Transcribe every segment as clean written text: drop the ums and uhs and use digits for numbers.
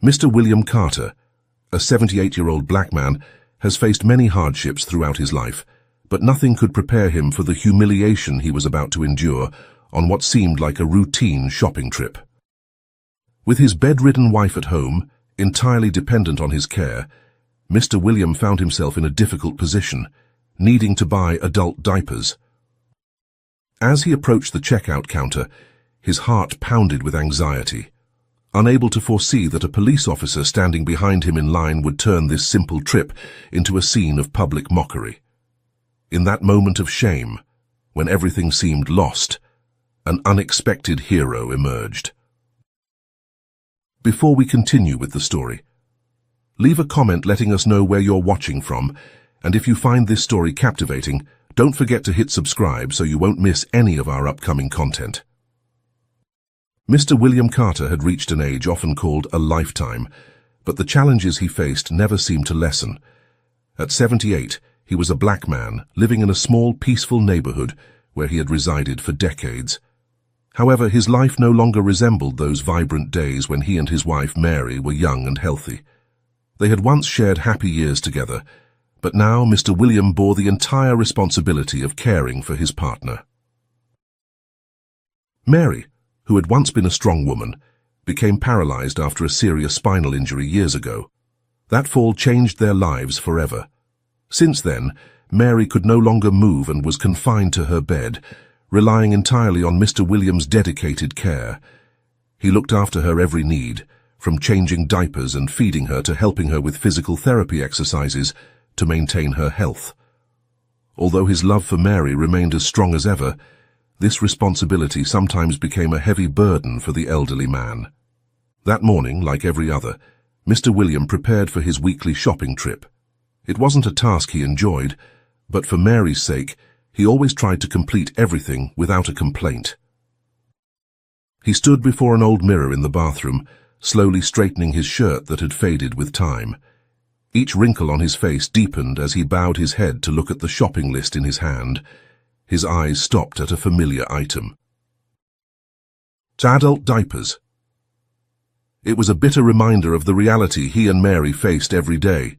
Mr. William Carter, a 78-year-old black man, has faced many hardships throughout his life, but nothing could prepare him for the humiliation he was about to endure on what seemed like a routine shopping trip. With his bedridden wife at home, entirely dependent on his care, Mr. William found himself in a difficult position, needing to buy adult diapers. As he approached the checkout counter, his heart pounded with anxiety, unable to foresee that a police officer standing behind him in line would turn this simple trip into a scene of public mockery. In that moment of shame, when everything seemed lost, an unexpected hero emerged. Before we continue with the story, leave a comment letting us know where you're watching from, and if you find this story captivating, don't forget to hit subscribe so you won't miss any of our upcoming content. Mr. William Carter had reached an age often called a lifetime, but the challenges he faced never seemed to lessen. At 78, he was a black man living in a small, peaceful neighborhood where he had resided for decades. However, his life no longer resembled those vibrant days when he and his wife Mary were young and healthy. They had once shared happy years together, but now Mr. William bore the entire responsibility of caring for his partner. Mary, who had once been a strong woman, became paralyzed after a serious spinal injury years ago. That fall changed their lives forever. Since then, Mary could no longer move and was confined to her bed, relying entirely on Mr. William's dedicated care. He looked after her every need, from changing diapers and feeding her to helping her with physical therapy exercises to maintain her health. Although his love for Mary remained as strong as ever, this responsibility sometimes became a heavy burden for the elderly man. That morning, like every other, Mr. William prepared for his weekly shopping trip. It wasn't a task he enjoyed, but for Mary's sake, he always tried to complete everything without a complaint. He stood before an old mirror in the bathroom, slowly straightening his shirt that had faded with time. Each wrinkle on his face deepened as he bowed his head to look at the shopping list in his hand. His eyes stopped at a familiar item. Adult diapers. It was a bitter reminder of the reality he and Mary faced every day.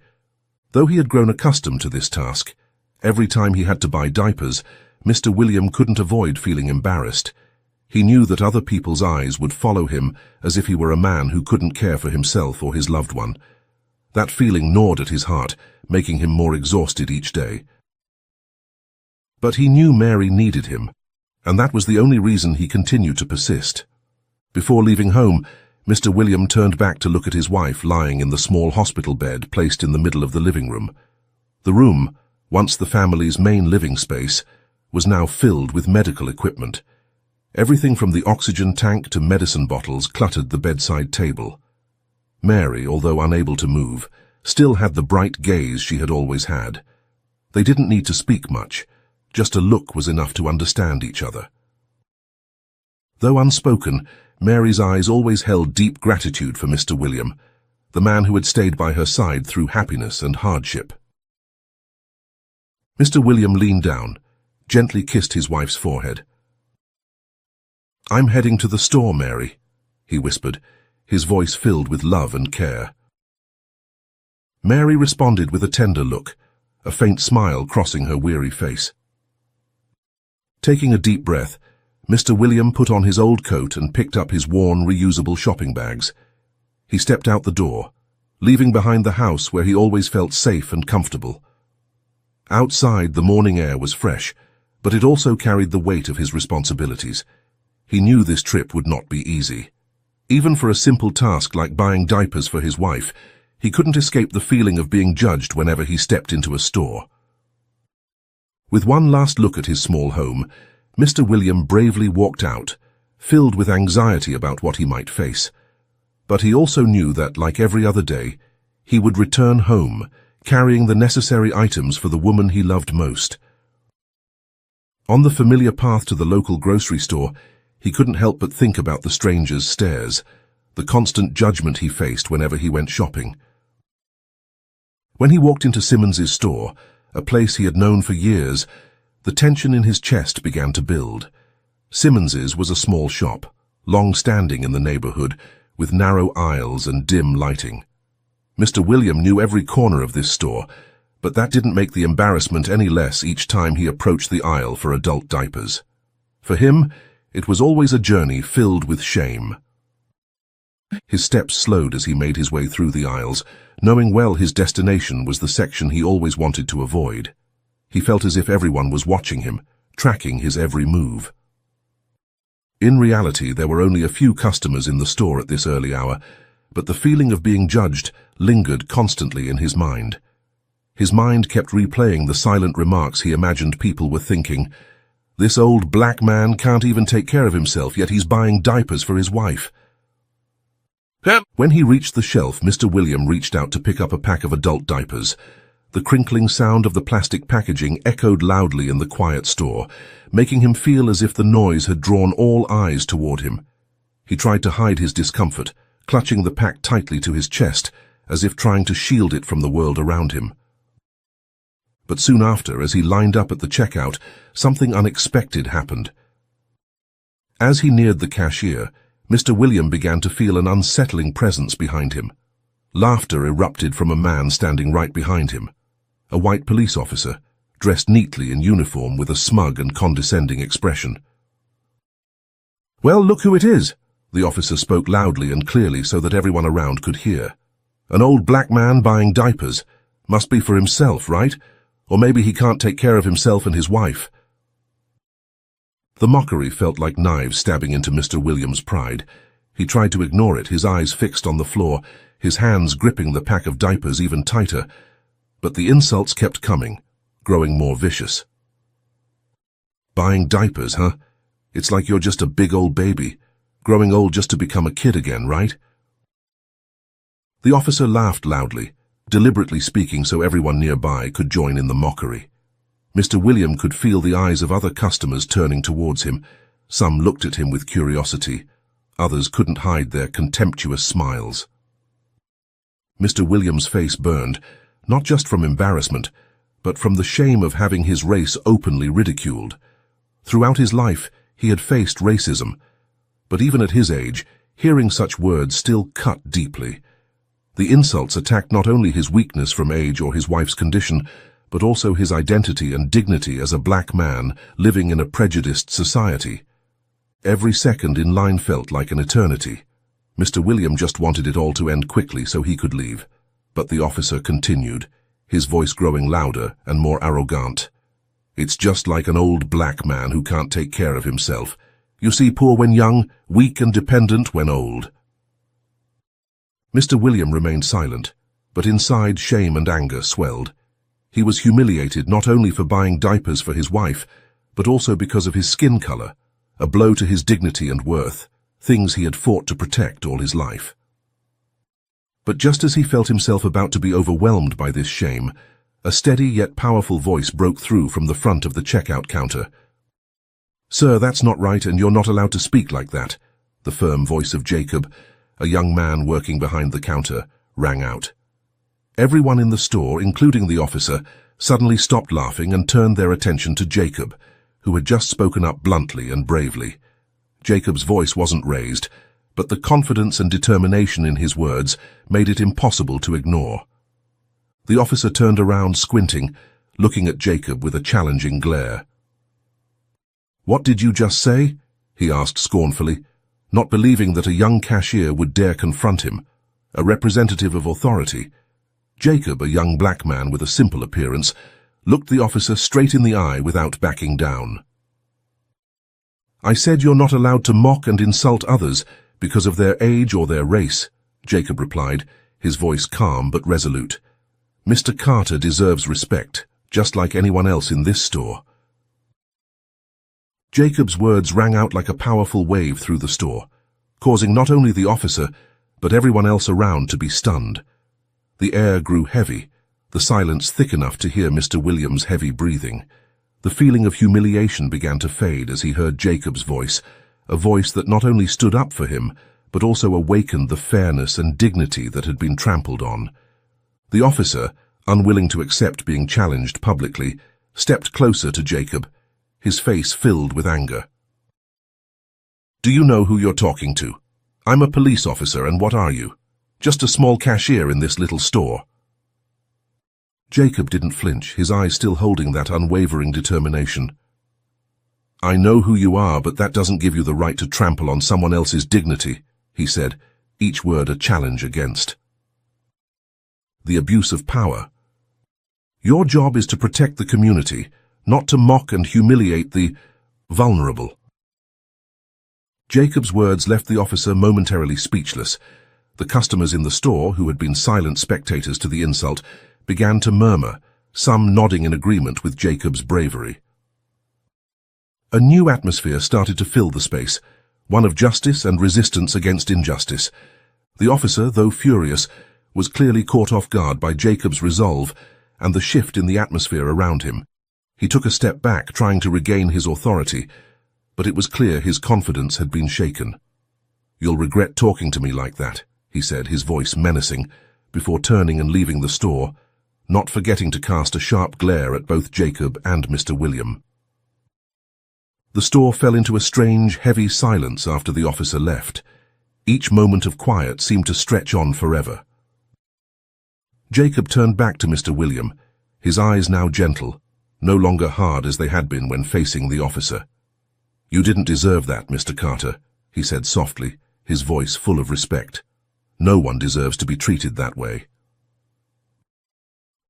Though he had grown accustomed to this task, every time he had to buy diapers, Mr. William couldn't avoid feeling embarrassed. He knew that other people's eyes would follow him as if he were a man who couldn't care for himself or his loved one. That feeling gnawed at his heart, making him more exhausted each day. But he knew Mary needed him, and that was the only reason he continued to persist. Before leaving home, Mr. William turned back to look at his wife lying in the small hospital bed placed in the middle of the living room. The room, once the family's main living space, was now filled with medical equipment. Everything from the oxygen tank to medicine bottles cluttered the bedside table. Mary, although unable to move, still had the bright gaze she had always had. They didn't need to speak much. Just a look was enough to understand each other. Though unspoken, Mary's eyes always held deep gratitude for Mr. William, the man who had stayed by her side through happiness and hardship. Mr. William leaned down, gently kissed his wife's forehead. "I'm heading to the store, Mary," he whispered, his voice filled with love and care. Mary responded with a tender look, a faint smile crossing her weary face. Taking a deep breath, Mr. William put on his old coat and picked up his worn, reusable shopping bags. He stepped out the door, leaving behind the house where he always felt safe and comfortable. Outside, the morning air was fresh, but it also carried the weight of his responsibilities. He knew this trip would not be easy. Even for a simple task like buying diapers for his wife, he couldn't escape the feeling of being judged whenever he stepped into a store. With one last look at his small home, Mr. William bravely walked out, filled with anxiety about what he might face. But he also knew that, like every other day, he would return home, carrying the necessary items for the woman he loved most. On the familiar path to the local grocery store, he couldn't help but think about the stranger's stares, the constant judgment he faced whenever he went shopping. When he walked into Simmons's store, a place he had known for years, the tension in his chest began to build. Simmons's was a small shop, long-standing in the neighborhood, with narrow aisles and dim lighting. Mr. William knew every corner of this store, but that didn't make the embarrassment any less each time he approached the aisle for adult diapers. For him, it was always a journey filled with shame. His steps slowed as he made his way through the aisles, knowing well his destination was the section he always wanted to avoid. He felt as if everyone was watching him, tracking his every move. In reality, there were only a few customers in the store at this early hour, but the feeling of being judged lingered constantly in his mind. His mind kept replaying the silent remarks he imagined people were thinking. This old black man can't even take care of himself, yet he's buying diapers for his wife. When he reached the shelf, Mr. William reached out to pick up a pack of adult diapers. The crinkling sound of the plastic packaging echoed loudly in the quiet store, making him feel as if the noise had drawn all eyes toward him. He tried to hide his discomfort, clutching the pack tightly to his chest, as if trying to shield it from the world around him. But soon after, as he lined up at the checkout, something unexpected happened. As he neared the cashier, Mr. William began to feel an unsettling presence behind him. Laughter erupted from a man standing right behind him, a white police officer, dressed neatly in uniform with a smug and condescending expression. "Well, look who it is," the officer spoke loudly and clearly so that everyone around could hear. "An old black man buying diapers. Must be for himself, right? Or maybe he can't take care of himself and his wife." The mockery felt like knives stabbing into Mr. William's pride. He tried to ignore it, his eyes fixed on the floor, his hands gripping the pack of diapers even tighter. But the insults kept coming, growing more vicious. "Buying diapers, huh? It's like you're just a big old baby, growing old just to become a kid again, right?" The officer laughed loudly, deliberately speaking so everyone nearby could join in the mockery. Mr. William could feel the eyes of other customers turning towards him. Some looked at him with curiosity. Others couldn't hide their contemptuous smiles. Mr. William's face burned, not just from embarrassment, but from the shame of having his race openly ridiculed. Throughout his life, he had faced racism, but even at his age, hearing such words still cut deeply. The insults attacked not only his weakness from age or his wife's condition, but also his identity and dignity as a black man living in a prejudiced society. Every second in line felt like an eternity. Mr. William just wanted it all to end quickly so he could leave. But the officer continued, his voice growing louder and more arrogant. "It's just like an old black man who can't take care of himself. You see, poor when young, weak and dependent when old." Mr. William remained silent, but inside shame and anger swelled. He was humiliated not only for buying diapers for his wife, but also because of his skin color, a blow to his dignity and worth, things he had fought to protect all his life. But just as he felt himself about to be overwhelmed by this shame, a steady yet powerful voice broke through from the front of the checkout counter. "Sir, that's not right, and you're not allowed to speak like that," the firm voice of Jacob, a young man working behind the counter, rang out. Everyone in the store, including the officer, suddenly stopped laughing and turned their attention to Jacob, who had just spoken up bluntly and bravely. Jacob's voice wasn't raised, but the confidence and determination in his words made it impossible to ignore. The officer turned around, squinting, looking at Jacob with a challenging glare. "What did you just say?" he asked scornfully, not believing that a young cashier would dare confront him, a representative of authority. Jacob, a young black man with a simple appearance, looked the officer straight in the eye without backing down. "I said you're not allowed to mock and insult others because of their age or their race," Jacob replied, his voice calm but resolute. "Mr. Carter deserves respect, just like anyone else in this store." Jacob's words rang out like a powerful wave through the store, causing not only the officer, but everyone else around to be stunned. The air grew heavy, the silence thick enough to hear Mr. Williams' heavy breathing. The feeling of humiliation began to fade as he heard Jacob's voice, a voice that not only stood up for him, but also awakened the fairness and dignity that had been trampled on. The officer, unwilling to accept being challenged publicly, stepped closer to Jacob, his face filled with anger. "Do you know who you're talking to?" I'm a police officer, and what are you? Just a small cashier in this little store. Jacob didn't flinch, his eyes still holding that unwavering determination. I know who you are, but that doesn't give you the right to trample on someone else's dignity, he said, each word a challenge against. The abuse of power. Your job is to protect the community, not to mock and humiliate the vulnerable. Jacob's words left the officer momentarily speechless. The customers in the store, who had been silent spectators to the insult, began to murmur, some nodding in agreement with Jacob's bravery. A new atmosphere started to fill the space, one of justice and resistance against injustice. The officer, though furious, was clearly caught off guard by Jacob's resolve and the shift in the atmosphere around him. He took a step back, trying to regain his authority, but it was clear his confidence had been shaken. You'll regret talking to me like that, he said, his voice menacing, before turning and leaving the store, not forgetting to cast a sharp glare at both Jacob and Mr. William. The store fell into a strange, heavy silence after the officer left. Each moment of quiet seemed to stretch on forever. Jacob turned back to Mr. William, his eyes now gentle, no longer hard as they had been when facing the officer. You didn't deserve that, Mr. Carter, he said softly, his voice full of respect. No one deserves to be treated that way.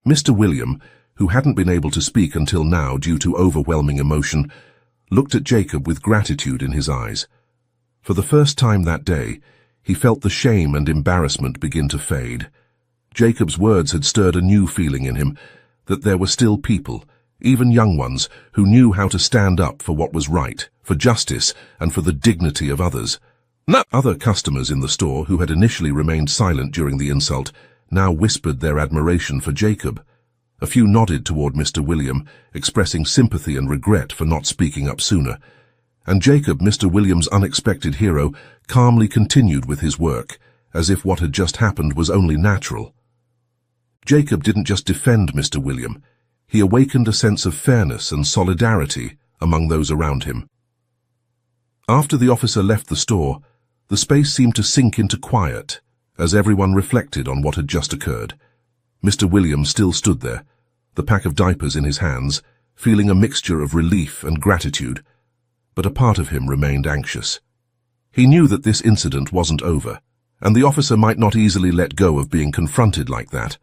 Mr. William, who hadn't been able to speak until now due to overwhelming emotion, looked at Jacob with gratitude in his eyes. For the first time that day, he felt the shame and embarrassment begin to fade. Jacob's words had stirred a new feeling in him, that there were still people, even young ones, who knew how to stand up for what was right, for justice, and for the dignity of others. Other customers in the store, who had initially remained silent during the insult, now whispered their admiration for Jacob. A few nodded toward Mr. William, expressing sympathy and regret for not speaking up sooner. And Jacob, Mr. William's unexpected hero, calmly continued with his work, as if what had just happened was only natural. Jacob didn't just defend Mr. William, he awakened a sense of fairness and solidarity among those around him. After the officer left the store, the space seemed to sink into quiet, as everyone reflected on what had just occurred. Mr. William still stood there, the pack of diapers in his hands, feeling a mixture of relief and gratitude, but a part of him remained anxious. He knew that this incident wasn't over, and the officer might not easily let go of being confronted like that.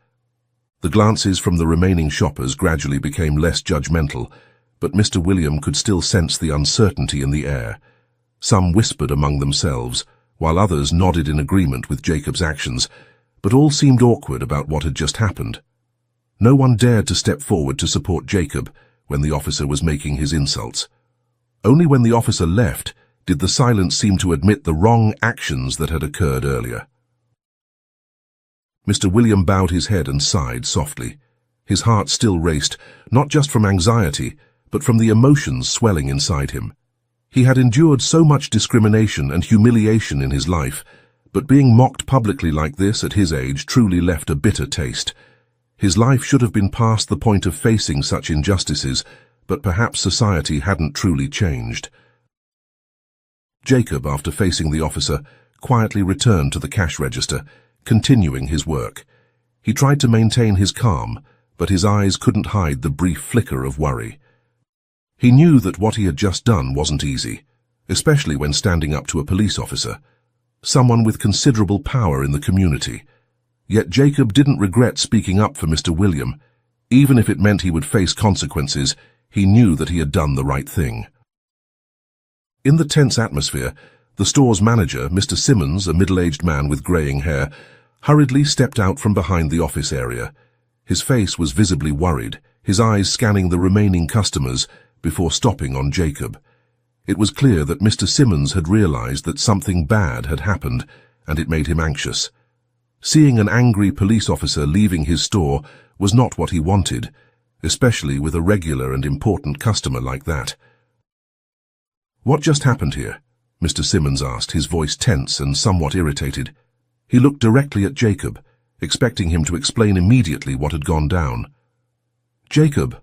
The glances from the remaining shoppers gradually became less judgmental, but Mr. William could still sense the uncertainty in the air. Some whispered among themselves, while others nodded in agreement with Jacob's actions, but all seemed awkward about what had just happened. No one dared to step forward to support Jacob when the officer was making his insults. Only when the officer left did the silence seem to admit the wrong actions that had occurred earlier. Mr. William bowed his head and sighed softly. His heart still raced, not just from anxiety, but from the emotions swelling inside him. He had endured so much discrimination and humiliation in his life, but being mocked publicly like this at his age truly left a bitter taste. His life should have been past the point of facing such injustices, but perhaps society hadn't truly changed. Jacob, after facing the officer, quietly returned to the cash register, continuing his work. He tried to maintain his calm, but his eyes couldn't hide the brief flicker of worry. He knew that what he had just done wasn't easy, especially when standing up to a police officer, someone with considerable power in the community. Yet Jacob didn't regret speaking up for Mr. William. Even if it meant he would face consequences, he knew that he had done the right thing. In the tense atmosphere, the store's manager, Mr. Simmons, a middle-aged man with graying hair, hurriedly stepped out from behind the office area. His face was visibly worried, his eyes scanning the remaining customers before stopping on Jacob. It was clear that Mr. Simmons had realized that something bad had happened, and it made him anxious. Seeing an angry police officer leaving his store was not what he wanted, especially with a regular and important customer like that. "What just happened here?" Mr. Simmons asked, his voice tense and somewhat irritated. He looked directly at Jacob, expecting him to explain immediately what had gone down. "Jacob,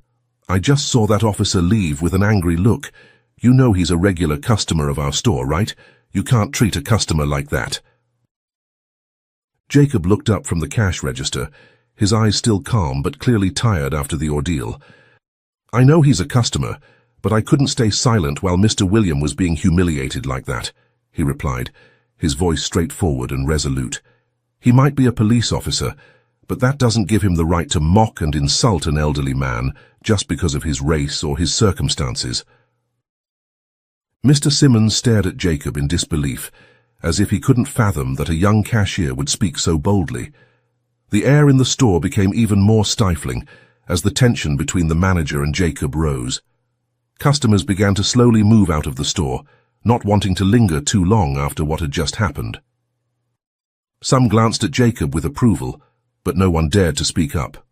I just saw that officer leave with an angry look. You know he's a regular customer of our store, right? You can't treat a customer like that." Jacob looked up from the cash register, his eyes still calm but clearly tired after the ordeal. "I know he's a customer, but I couldn't stay silent while Mr. William was being humiliated like that," he replied, his voice straightforward and resolute. "He might be a police officer, but that doesn't give him the right to mock and insult an elderly man just because of his race or his circumstances." Mr. Simmons stared at Jacob in disbelief, as if he couldn't fathom that a young cashier would speak so boldly. The air in the store became even more stifling as the tension between the manager and Jacob rose. Customers began to slowly move out of the store, not wanting to linger too long after what had just happened. Some glanced at Jacob with approval, but no one dared to speak up.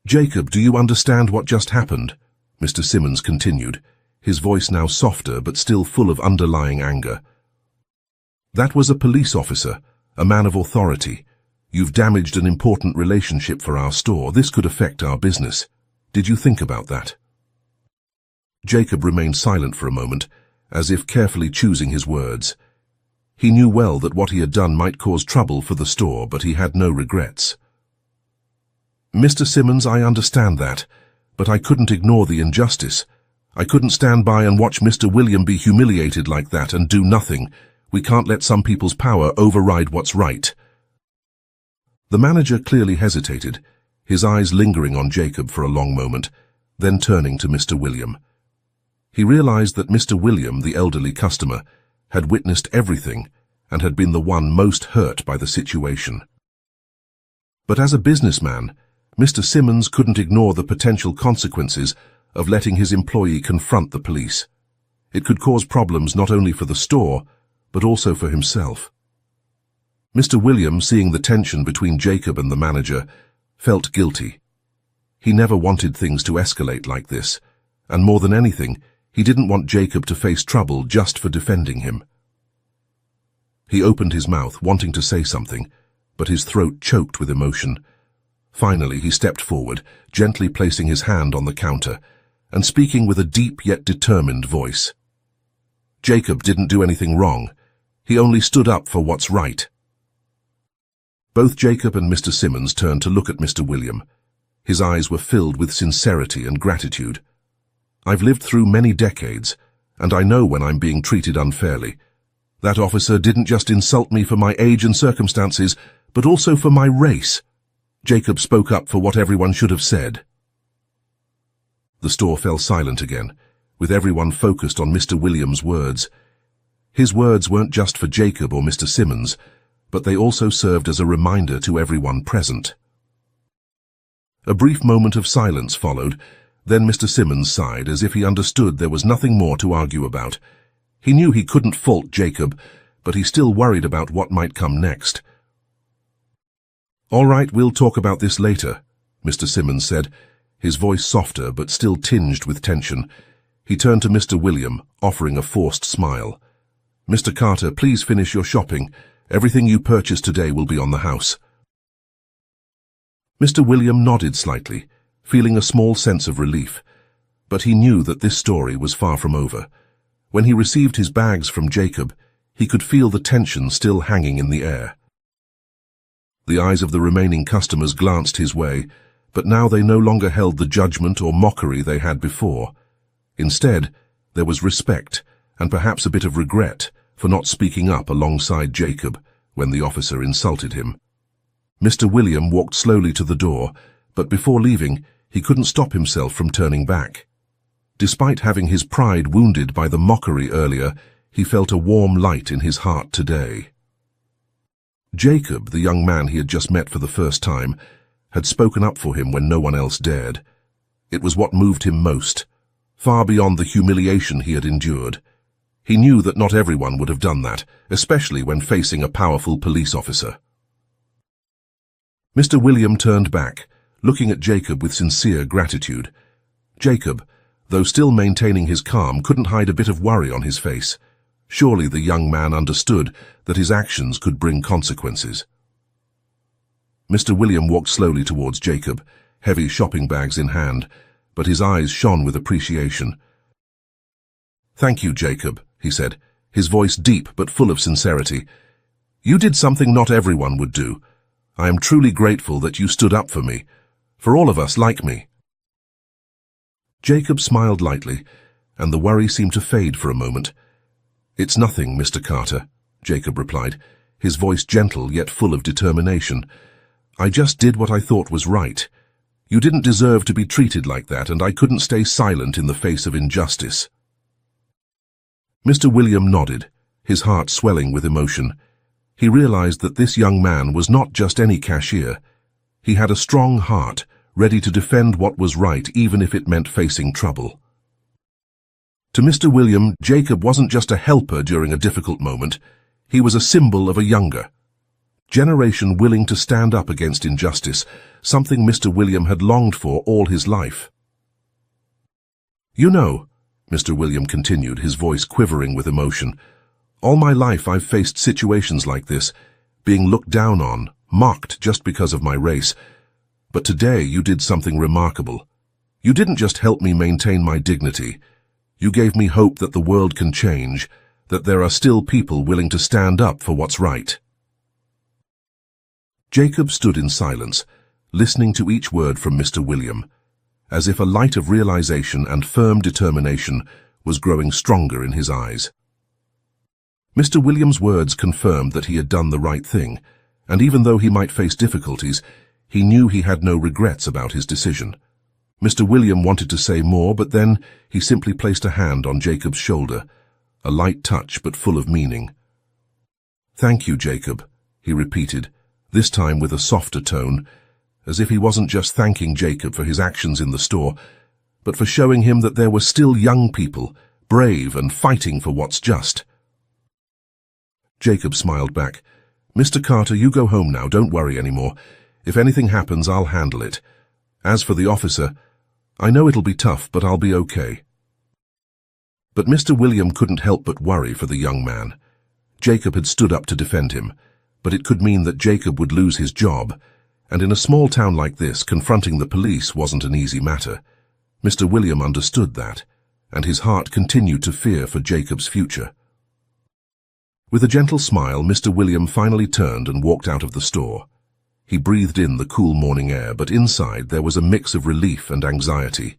"Jacob, do you understand what just happened?" Mr. Simmons continued, his voice now softer but still full of underlying anger. "That was a police officer, a man of authority. You've damaged an important relationship for our store. This could affect our business. Did you think about that?" Jacob remained silent for a moment, as if carefully choosing his words. He knew well that what he had done might cause trouble for the store, but he had no regrets. "Mr. Simmons, I understand that, but I couldn't ignore the injustice. I couldn't stand by and watch Mr. William be humiliated like that and do nothing. We can't let some people's power override what's right." The manager clearly hesitated, his eyes lingering on Jacob for a long moment, then turning to Mr. William. He realized that Mr. William, the elderly customer, had witnessed everything and had been the one most hurt by the situation. But as a businessman, Mr. Simmons couldn't ignore the potential consequences of letting his employee confront the police. It could cause problems not only for the store, but also for himself. Mr. William, seeing the tension between Jacob and the manager, felt guilty. He never wanted things to escalate like this, and more than anything, he didn't want Jacob to face trouble just for defending him. He opened his mouth, wanting to say something, but his throat choked with emotion. Finally, he stepped forward, gently placing his hand on the counter, and speaking with a deep yet determined voice. Jacob didn't do anything wrong. He only stood up for what's right. Both Jacob and Mr. Simmons turned to look at Mr. William. His eyes were filled with sincerity and gratitude. "I've lived through many decades, and I know when I'm being treated unfairly. That officer didn't just insult me for my age and circumstances, but also for my race." Jacob spoke up for what everyone should have said. The store fell silent again, with everyone focused on Mr. William's words. His words weren't just for Jacob or Mr. Simmons, but they also served as a reminder to everyone present. A brief moment of silence followed. Then Mr. Simmons sighed, as if he understood there was nothing more to argue about. He knew he couldn't fault Jacob, but he still worried about what might come next. "All right, we'll talk about this later," Mr. Simmons said, his voice softer but still tinged with tension. He turned to Mr. William, offering a forced smile. "Mr. Carter, please finish your shopping. Everything you purchase today will be on the house." Mr. William nodded slightly, feeling a small sense of relief, but he knew that this story was far from over. When he received his bags from Jacob, he could feel the tension still hanging in the air. The eyes of the remaining customers glanced his way, but now they no longer held the judgment or mockery they had before. Instead, there was respect, and perhaps a bit of regret, for not speaking up alongside Jacob when the officer insulted him. Mr. William walked slowly to the door, but before leaving, he couldn't stop himself from turning back. Despite having his pride wounded by the mockery earlier, he felt a warm light in his heart today. Jacob, the young man he had just met for the first time, had spoken up for him when no one else dared. It was what moved him most, far beyond the humiliation he had endured. He knew that not everyone would have done that, especially when facing a powerful police officer. Mr. William turned back, looking at Jacob with sincere gratitude. Jacob, though still maintaining his calm, couldn't hide a bit of worry on his face. Surely the young man understood that his actions could bring consequences. Mr. William walked slowly towards Jacob, heavy shopping bags in hand, but his eyes shone with appreciation. "Thank you, Jacob," he said, his voice deep but full of sincerity. "You did something not everyone would do. I am truly grateful that you stood up for me, for all of us like me." Jacob smiled lightly, and the worry seemed to fade for a moment. "It's nothing, Mr. Carter," Jacob replied, his voice gentle yet full of determination. "I just did what I thought was right. You didn't deserve to be treated like that, and I couldn't stay silent in the face of injustice." Mr. William nodded, his heart swelling with emotion. He realized that this young man was not just any cashier. He had a strong heart, ready to defend what was right even if it meant facing trouble. To Mr. William, Jacob wasn't just a helper during a difficult moment. He was a symbol of a younger generation willing to stand up against injustice, something Mr. William had longed for all his life. "You know," Mr. William continued, his voice quivering with emotion, "all my life I've faced situations like this, being looked down on, mocked just because of my race. But today you did something remarkable. You didn't just help me maintain my dignity. You gave me hope that the world can change, that there are still people willing to stand up for what's right." Jacob stood in silence, listening to each word from Mr. William, as if a light of realization and firm determination was growing stronger in his eyes. Mr. William's words confirmed that he had done the right thing, and even though he might face difficulties, he knew he had no regrets about his decision. Mr. William wanted to say more, but then he simply placed a hand on Jacob's shoulder, a light touch but full of meaning. "Thank you, Jacob," he repeated, this time with a softer tone, as if he wasn't just thanking Jacob for his actions in the store, but for showing him that there were still young people, brave and fighting for what's just. Jacob smiled back. "Mr. Carter, you go home now, don't worry anymore. If anything happens, I'll handle it. As for the officer, I know it'll be tough, but I'll be okay." But Mr. William couldn't help but worry for the young man. Jacob had stood up to defend him, but it could mean that Jacob would lose his job, and in a small town like this, confronting the police wasn't an easy matter. Mr. William understood that, and his heart continued to fear for Jacob's future. With a gentle smile, Mr. William finally turned and walked out of the store. He breathed in the cool morning air, but inside there was a mix of relief and anxiety.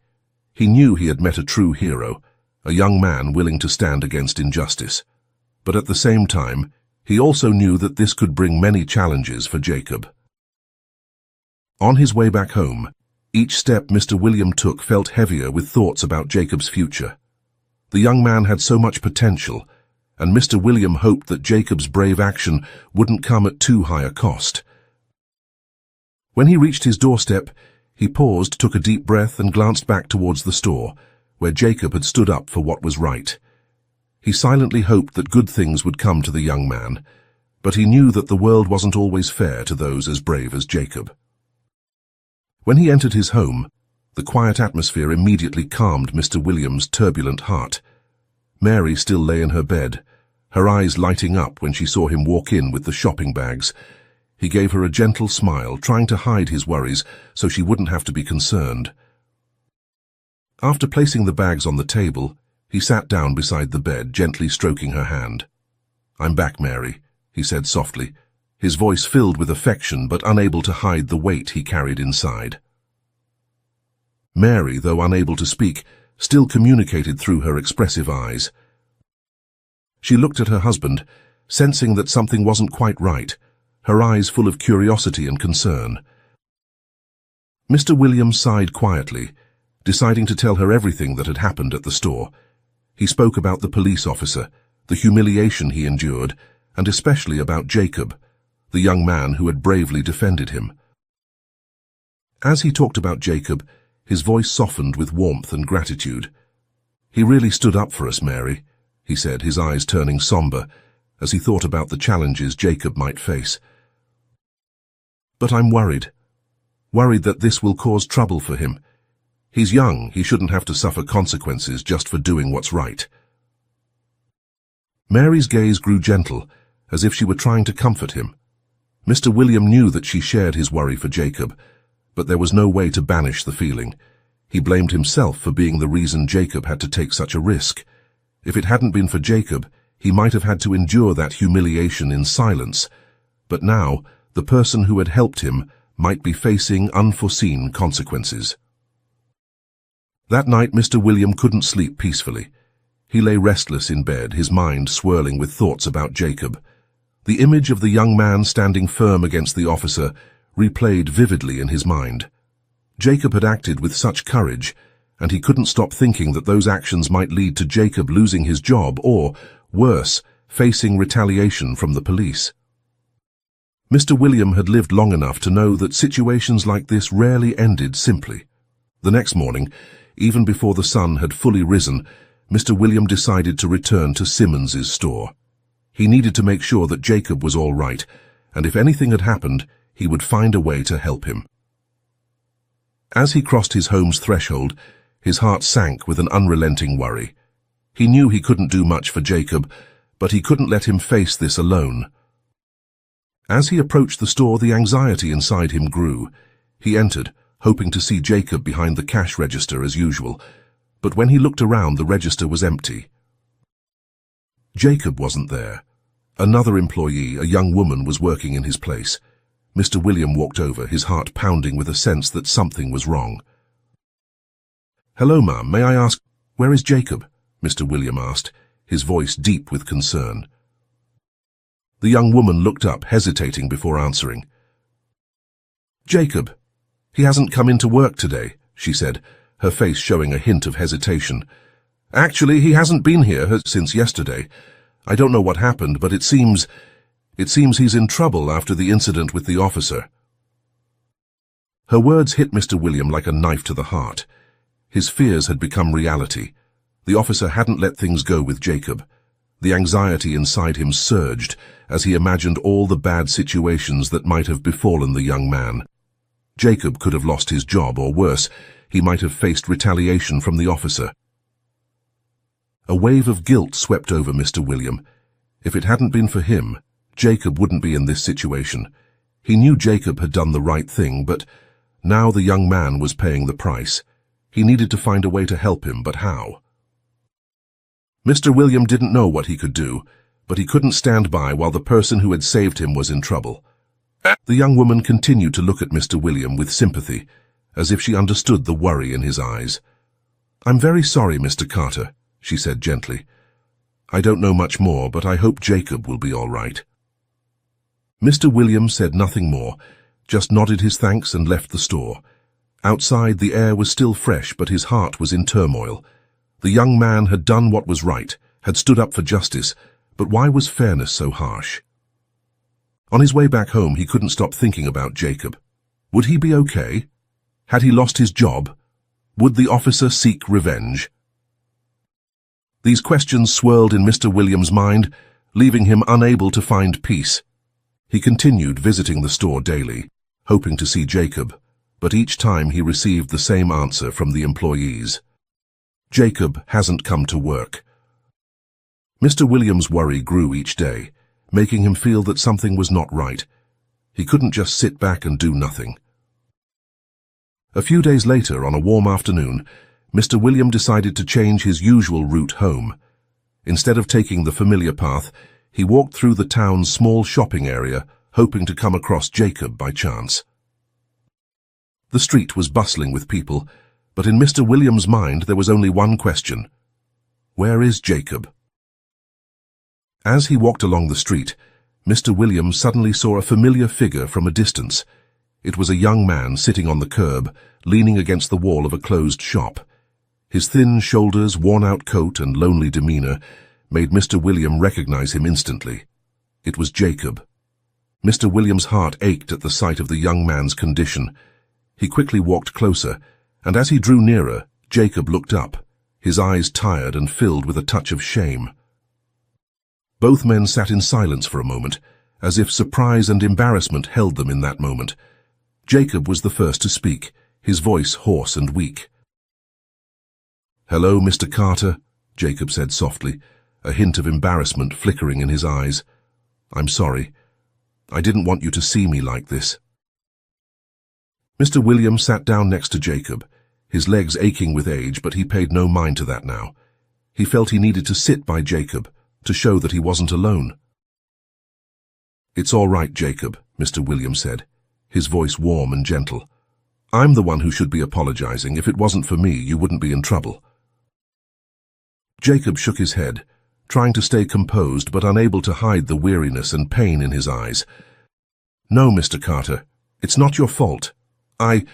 He knew he had met a true hero, a young man willing to stand against injustice. But at the same time, he also knew that this could bring many challenges for Jacob. On his way back home, each step Mr. William took felt heavier with thoughts about Jacob's future. The young man had so much potential, and Mr. William hoped that Jacob's brave action wouldn't come at too high a cost. When he reached his doorstep, he paused, took a deep breath, and glanced back towards the store, where Jacob had stood up for what was right. He silently hoped that good things would come to the young man, but he knew that the world wasn't always fair to those as brave as Jacob. When he entered his home, the quiet atmosphere immediately calmed Mr. William's turbulent heart. Mary still lay in her bed, her eyes lighting up when she saw him walk in with the shopping bags. He gave her a gentle smile, trying to hide his worries so she wouldn't have to be concerned. After placing the bags on the table, he sat down beside the bed, gently stroking her hand. "I'm back, Mary," he said softly, his voice filled with affection but unable to hide the weight he carried inside. Mary, though unable to speak, still communicated through her expressive eyes. She looked at her husband, sensing that something wasn't quite right, her eyes full of curiosity and concern. Mr. William sighed quietly, deciding to tell her everything that had happened at the store. He spoke about the police officer, the humiliation he endured, and especially about Jacob, the young man who had bravely defended him. As he talked about Jacob, his voice softened with warmth and gratitude. "He really stood up for us, Mary," he said, his eyes turning somber as he thought about the challenges Jacob might face. "But I'm worried that this will cause trouble for him. He's young, he shouldn't have to suffer consequences just for doing what's right." Mary's gaze grew gentle, as if she were trying to comfort him. Mr. William knew that she shared his worry for Jacob, but there was no way to banish the feeling. He blamed himself for being the reason Jacob had to take such a risk. If it hadn't been for Jacob, He might have had to endure that humiliation in silence, but now the person who had helped him might be facing unforeseen consequences. That night Mr. William couldn't sleep peacefully. He lay restless in bed, his mind swirling with thoughts about Jacob. The image of the young man standing firm against the officer replayed vividly in his mind. Jacob had acted with such courage, and he couldn't stop thinking that those actions might lead to Jacob losing his job or, worse, facing retaliation from the police. Mr. William had lived long enough to know that situations like this rarely ended simply. The next morning, even before the sun had fully risen, Mr. William decided to return to Simmons's store. He needed to make sure that Jacob was all right, and if anything had happened, he would find a way to help him. As he crossed his home's threshold, his heart sank with an unrelenting worry. He knew he couldn't do much for Jacob, but he couldn't let him face this alone. As he approached the store, the anxiety inside him grew. He entered, hoping to see Jacob behind the cash register as usual, but when he looked around, the register was empty. Jacob wasn't there. Another employee, a young woman, was working in his place. Mr. William walked over, his heart pounding with a sense that something was wrong. "Hello, ma'am, may I ask, where is Jacob?" Mr. William asked, his voice deep with concern. The young woman looked up, hesitating before answering. "Jacob, he hasn't come into work today," she said, her face showing a hint of hesitation. "Actually, he hasn't been here since yesterday. I don't know what happened, but it seems he's in trouble after the incident with the officer." Her words hit Mr. William like a knife to the heart. His fears had become reality. The officer hadn't let things go with Jacob. The anxiety inside him surged as he imagined all the bad situations that might have befallen the young man. Jacob could have lost his job, or worse, he might have faced retaliation from the officer. A wave of guilt swept over Mr. William. If it hadn't been for him, Jacob wouldn't be in this situation. He knew Jacob had done the right thing, but now the young man was paying the price. He needed to find a way to help him, but how? Mr. William didn't know what he could do, but he couldn't stand by while the person who had saved him was in trouble. The young woman continued to look at Mr. William with sympathy, as if she understood the worry in his eyes. "I'm very sorry, Mr. Carter," she said gently. "I don't know much more, but I hope Jacob will be all right." Mr. William said nothing more, just nodded his thanks and left the store. Outside, the air was still fresh, but his heart was in turmoil. The young man had done what was right, had stood up for justice, but why was fairness so harsh? On his way back home, he couldn't stop thinking about Jacob. Would he be okay? Had he lost his job? Would the officer seek revenge? These questions swirled in Mr. William's mind, leaving him unable to find peace. He continued visiting the store daily, hoping to see Jacob, but each time he received the same answer from the employees. "Jacob hasn't come to work." Mr. William's worry grew each day, making him feel that something was not right. He couldn't just sit back and do nothing. A few days later, on a warm afternoon, Mr. William decided to change his usual route home. Instead of taking the familiar path, he walked through the town's small shopping area, hoping to come across Jacob by chance. The street was bustling with people, but in Mr. William's mind there was only one question. Where is Jacob? As he walked along the street, Mr. William suddenly saw a familiar figure from a distance. It was a young man sitting on the curb, leaning against the wall of a closed shop. His thin shoulders, worn-out coat, and lonely demeanor made Mr. William recognize him instantly. It was Jacob. Mr. William's heart ached at the sight of the young man's condition. He quickly walked closer, and as he drew nearer, Jacob looked up, his eyes tired and filled with a touch of shame. Both men sat in silence for a moment, as if surprise and embarrassment held them in that moment. Jacob was the first to speak, his voice hoarse and weak. "Hello, Mr. Carter," Jacob said softly, a hint of embarrassment flickering in his eyes. "I'm sorry. I didn't want you to see me like this." Mr. William sat down next to Jacob, his legs aching with age, but he paid no mind to that now. He felt he needed to sit by Jacob, to show that he wasn't alone. "It's all right, Jacob," Mr. William said, his voice warm and gentle. "I'm the one who should be apologizing. If it wasn't for me, you wouldn't be in trouble." Jacob shook his head, trying to stay composed but unable to hide the weariness and pain in his eyes. "No, Mr. Carter, it's not your fault. I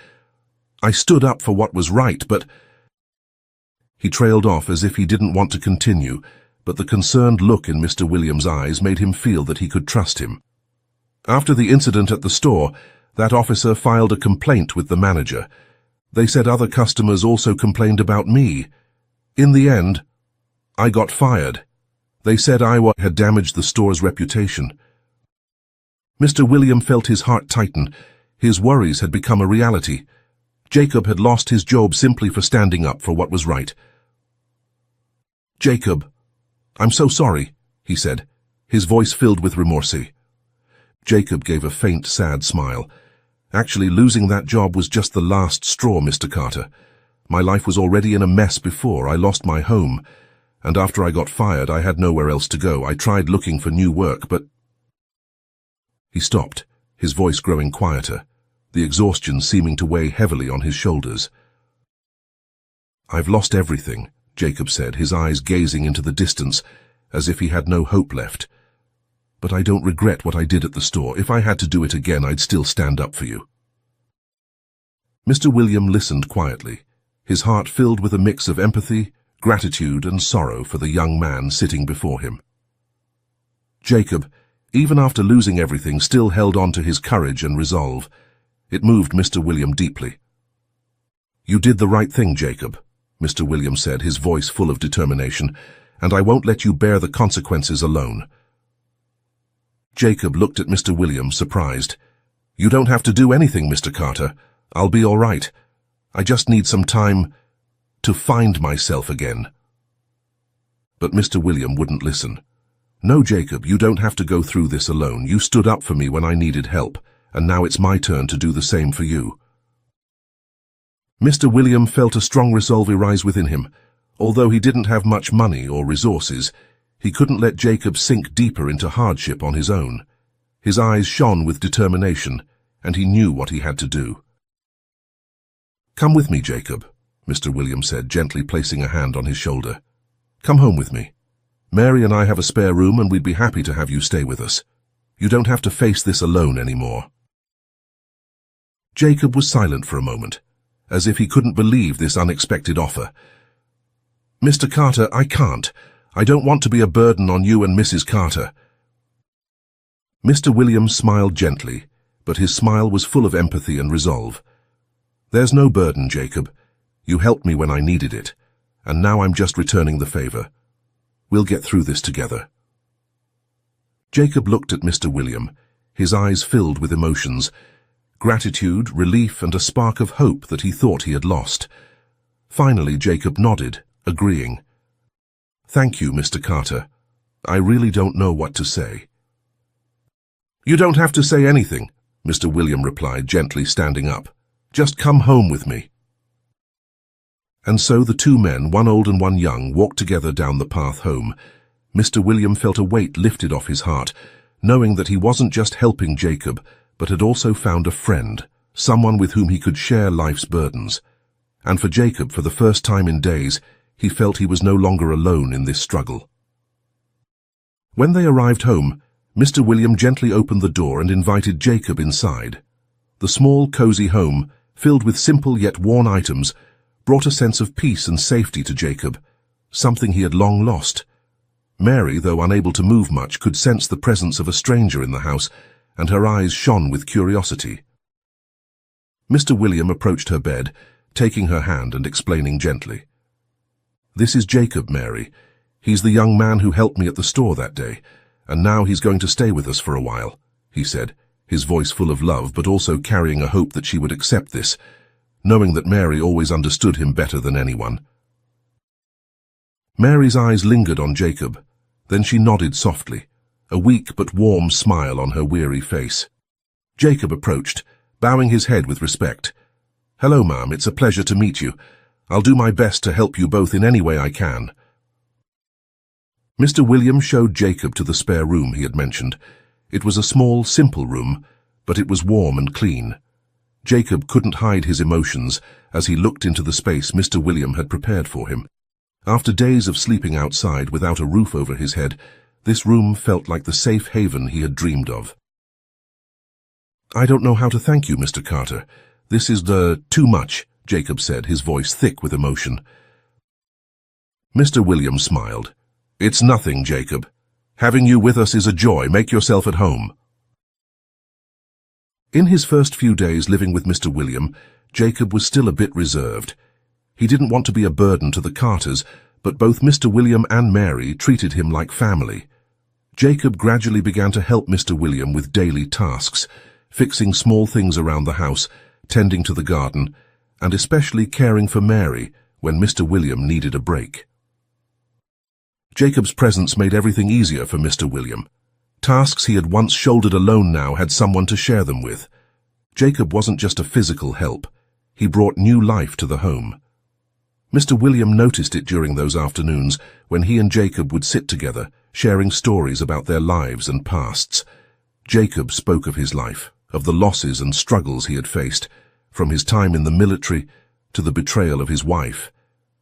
stood up for what was right, but—" He trailed off as if he didn't want to continue, but the concerned look in Mr. William's eyes made him feel that he could trust him. After the incident at the store, that officer filed a complaint with the manager. They said other customers also complained about me. In the end, I got fired. They said I had damaged the store's reputation. Mr. William felt his heart tighten. His worries had become a reality. Jacob had lost his job simply for standing up for what was right. "Jacob, I'm so sorry," he said, his voice filled with remorse. Jacob gave a faint, sad smile. "Actually, losing that job was just the last straw, Mr. Carter. My life was already in a mess before I lost my home, and after I got fired, I had nowhere else to go. I tried looking for new work, but—" He stopped, his voice growing quieter, the exhaustion seeming to weigh heavily on his shoulders. "I've lost everything," Jacob said, his eyes gazing into the distance, as if he had no hope left. "But I don't regret what I did at the store. If I had to do it again, I'd still stand up for you." Mr. William listened quietly, his heart filled with a mix of empathy, gratitude, and sorrow for the young man sitting before him. Jacob, even after losing everything, still held on to his courage and resolve. It moved Mr. William deeply. "You did the right thing, Jacob," Mr. William said, his voice full of determination, "and I won't let you bear the consequences alone." Jacob looked at Mr. William, surprised. "You don't have to do anything, Mr. Carter. I'll be all right. I just need some time to find myself again." But Mr. William wouldn't listen. "No, Jacob, you don't have to go through this alone. You stood up for me when I needed help, and now it's my turn to do the same for you." Mr. William felt a strong resolve arise within him. Although he didn't have much money or resources, he couldn't let Jacob sink deeper into hardship on his own. His eyes shone with determination, and he knew what he had to do. "Come with me, Jacob," Mr. William said, gently placing a hand on his shoulder. "Come home with me. Mary and I have a spare room, and we'd be happy to have you stay with us. You don't have to face this alone anymore." Jacob was silent for a moment, as if he couldn't believe this unexpected offer. "Mr. Carter, I can't. I don't want to be a burden on you and Mrs. Carter." Mr. Williams smiled gently, but his smile was full of empathy and resolve. "There's no burden, Jacob. You helped me when I needed it, and now I'm just returning the favor. We'll get through this together." Jacob looked at Mr. William, his eyes filled with emotions, gratitude, relief, and a spark of hope that he thought he had lost. Finally, Jacob nodded, agreeing. "Thank you, Mr. Carter. I really don't know what to say." "You don't have to say anything," Mr. William replied, gently standing up. "Just come home with me." And so the two men, one old and one young, walked together down the path home. Mr. William felt a weight lifted off his heart, knowing that he wasn't just helping Jacob, but had also found a friend, someone with whom he could share life's burdens. And for Jacob, for the first time in days, he felt he was no longer alone in this struggle. When they arrived home, Mr. William gently opened the door and invited Jacob inside. The small, cozy home, filled with simple yet worn items, brought a sense of peace and safety to Jacob, something he had long lost. Mary, though unable to move much, could sense the presence of a stranger in the house, and her eyes shone with curiosity. Mr. William approached her bed, taking her hand and explaining gently. "This is Jacob, Mary. He's the young man who helped me at the store that day, and now he's going to stay with us for a while," he said, his voice full of love but also carrying a hope that she would accept this, knowing that Mary always understood him better than anyone. Mary's eyes lingered on Jacob, then she nodded softly, a weak but warm smile on her weary face. Jacob approached, bowing his head with respect. "Hello, ma'am, it's a pleasure to meet you. I'll do my best to help you both in any way I can." Mr. William showed Jacob to the spare room he had mentioned. It was a small, simple room, but it was warm and clean. Jacob couldn't hide his emotions as he looked into the space Mr. William had prepared for him. After days of sleeping outside without a roof over his head, this room felt like the safe haven he had dreamed of. "I don't know how to thank you, Mr. Carter. This is too much," Jacob said, his voice thick with emotion. Mr. William smiled. "It's nothing, Jacob. Having you with us is a joy. Make yourself at home." In his first few days living with Mr. William, Jacob was still a bit reserved. He didn't want to be a burden to the Carters, but both Mr. William and Mary treated him like family. Jacob gradually began to help Mr. William with daily tasks, fixing small things around the house, tending to the garden, and especially caring for Mary when Mr. William needed a break. Jacob's presence made everything easier for Mr. William. Tasks he had once shouldered alone now had someone to share them with. Jacob wasn't just a physical help. He brought new life to the home. Mr. William noticed it during those afternoons when he and Jacob would sit together, sharing stories about their lives and pasts. Jacob spoke of his life, of the losses and struggles he had faced, from his time in the military to the betrayal of his wife,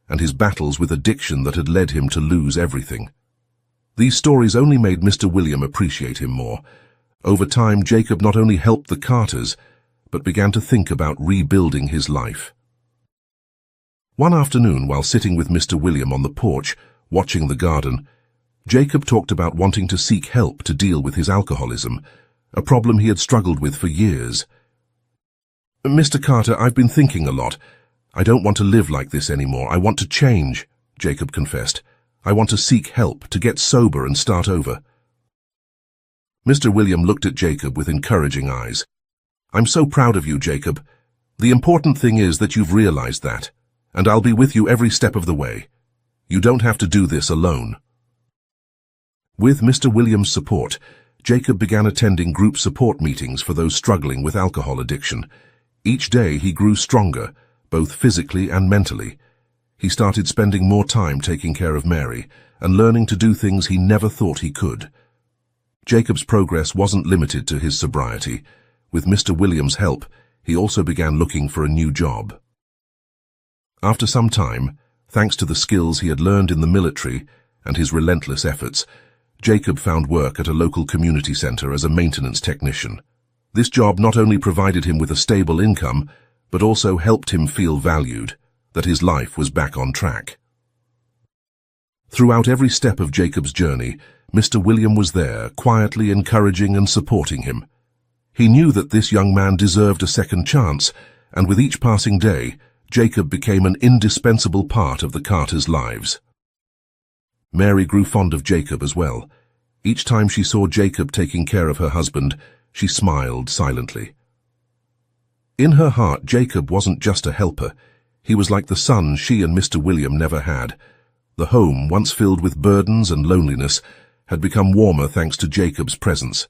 and his battles with addiction that had led him to lose everything. These stories only made Mr. William appreciate him more. Over time, Jacob not only helped the Carters, but began to think about rebuilding his life. One afternoon, while sitting with Mr. William on the porch, watching the garden, Jacob talked about wanting to seek help to deal with his alcoholism, a problem he had struggled with for years. "Mr. Carter, I've been thinking a lot. I don't want to live like this anymore. I want to change," Jacob confessed. "I want to seek help, to get sober and start over." Mr. William looked at Jacob with encouraging eyes. "I'm so proud of you, Jacob. The important thing is that you've realized that, and I'll be with you every step of the way. You don't have to do this alone." With Mr. William's support, Jacob began attending group support meetings for those struggling with alcohol addiction. Each day he grew stronger, both physically and mentally. He started spending more time taking care of Mary and learning to do things he never thought he could. Jacob's progress wasn't limited to his sobriety. With Mr. William's help, he also began looking for a new job. After some time, thanks to the skills he had learned in the military and his relentless efforts, Jacob found work at a local community center as a maintenance technician. This job not only provided him with a stable income, but also helped him feel valued, that his life was back on track. Throughout every step of Jacob's journey, Mr. William was there, quietly encouraging and supporting him. He knew that this young man deserved a second chance, and with each passing day, Jacob became an indispensable part of the Carters' lives. Mary grew fond of Jacob as well. Each time she saw Jacob taking care of her husband, she smiled silently. In her heart, Jacob wasn't just a helper. He was like the son she and Mr. William never had. The home, once filled with burdens and loneliness, had become warmer thanks to Jacob's presence.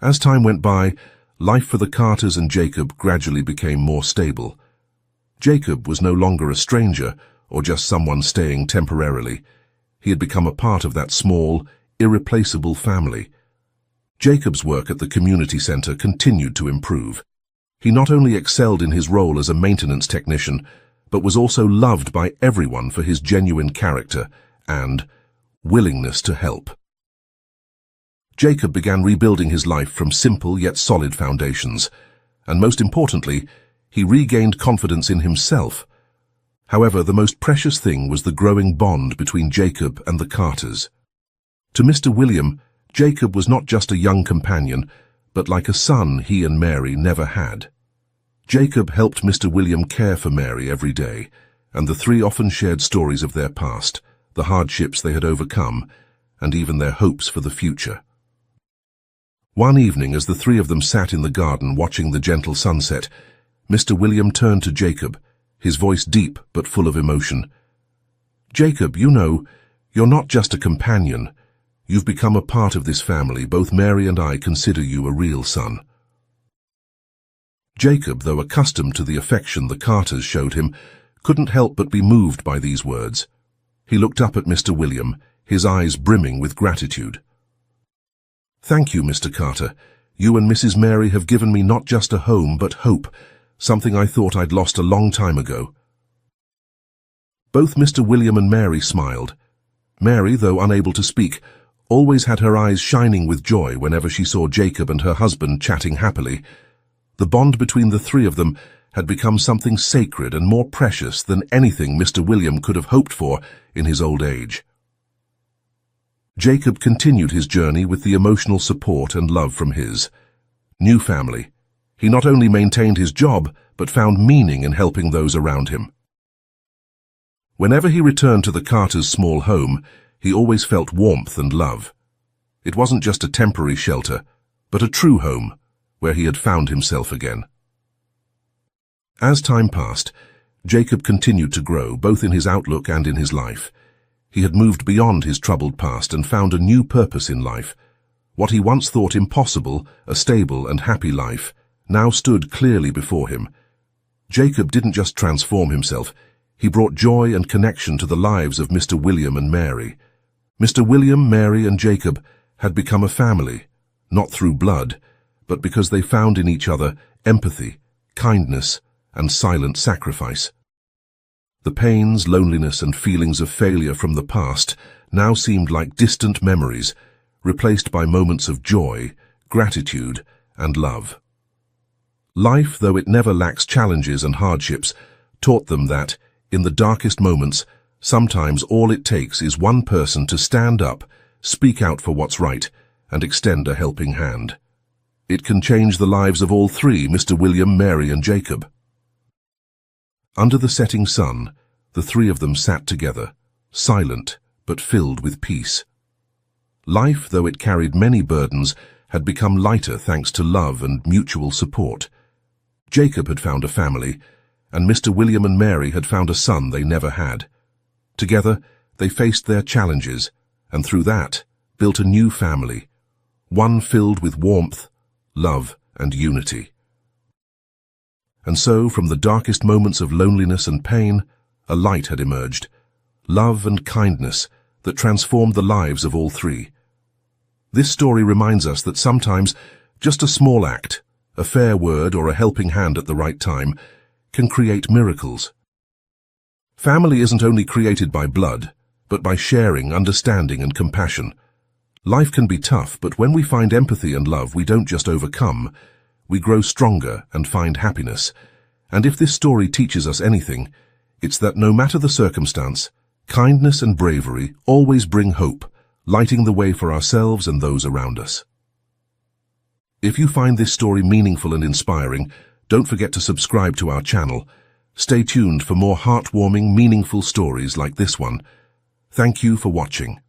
As time went by, life for the Carters and Jacob gradually became more stable. Jacob was no longer a stranger or just someone staying temporarily. He had become a part of that small, irreplaceable family. Jacob's work at the community center continued to improve. He not only excelled in his role as a maintenance technician, but was also loved by everyone for his genuine character and willingness to help. Jacob began rebuilding his life from simple yet solid foundations, and most importantly, he regained confidence in himself. However, the most precious thing was the growing bond between Jacob and the Carters. To Mr. William, Jacob was not just a young companion, but like a son he and Mary never had. Jacob helped Mr. William care for Mary every day, and the three often shared stories of their past, the hardships they had overcome, and even their hopes for the future. One evening, as the three of them sat in the garden watching the gentle sunset, Mr. William turned to Jacob, his voice deep but full of emotion. "Jacob, you know, you're not just a companion. You've become a part of this family. Both Mary and I consider you a real son." Jacob, though accustomed to the affection the Carters showed him, couldn't help but be moved by these words. He looked up at Mr. William, his eyes brimming with gratitude. "Thank you, Mr. Carter. You and Mrs. Mary have given me not just a home, but hope, something I thought I'd lost a long time ago." Both Mr. William and Mary smiled. Mary, though unable to speak, always had her eyes shining with joy whenever she saw Jacob and her husband chatting happily. The bond between the three of them had become something sacred and more precious than anything Mr. William could have hoped for in his old age. Jacob continued his journey with the emotional support and love from his new family. He not only maintained his job, but found meaning in helping those around him. Whenever he returned to the Carters' small home, he always felt warmth and love. It wasn't just a temporary shelter, but a true home, where he had found himself again. As time passed, Jacob continued to grow, both in his outlook and in his life. He had moved beyond his troubled past and found a new purpose in life. What he once thought impossible, a stable and happy life, now stood clearly before him. Jacob didn't just transform himself, he brought joy and connection to the lives of Mr. William and Mary. Mr. William, Mary, and Jacob had become a family, not through blood, but because they found in each other empathy, kindness, and silent sacrifice. The pains, loneliness, and feelings of failure from the past now seemed like distant memories, replaced by moments of joy, gratitude, and love. Life, though it never lacks challenges and hardships, taught them that, in the darkest moments, sometimes all it takes is one person to stand up, speak out for what's right, and extend a helping hand. It can change the lives of all three, Mr. William, Mary, and Jacob. Under the setting sun, the three of them sat together, silent but filled with peace. Life, though it carried many burdens, had become lighter thanks to love and mutual support. Jacob had found a family, and Mr. William and Mary had found a son they never had. Together, they faced their challenges, and through that, built a new family, one filled with warmth, love, and unity. And so, from the darkest moments of loneliness and pain, a light had emerged, love and kindness that transformed the lives of all three. This story reminds us that sometimes just a small act, a fair word or a helping hand at the right time, can create miracles. Family isn't only created by blood, but by sharing, understanding, and compassion. Life can be tough, but when we find empathy and love, we don't just overcome, we grow stronger and find happiness. And if this story teaches us anything, it's that no matter the circumstance, kindness and bravery always bring hope, lighting the way for ourselves and those around us. If you find this story meaningful and inspiring, don't forget to subscribe to our channel. Stay tuned for more heartwarming, meaningful stories like this one. Thank you for watching.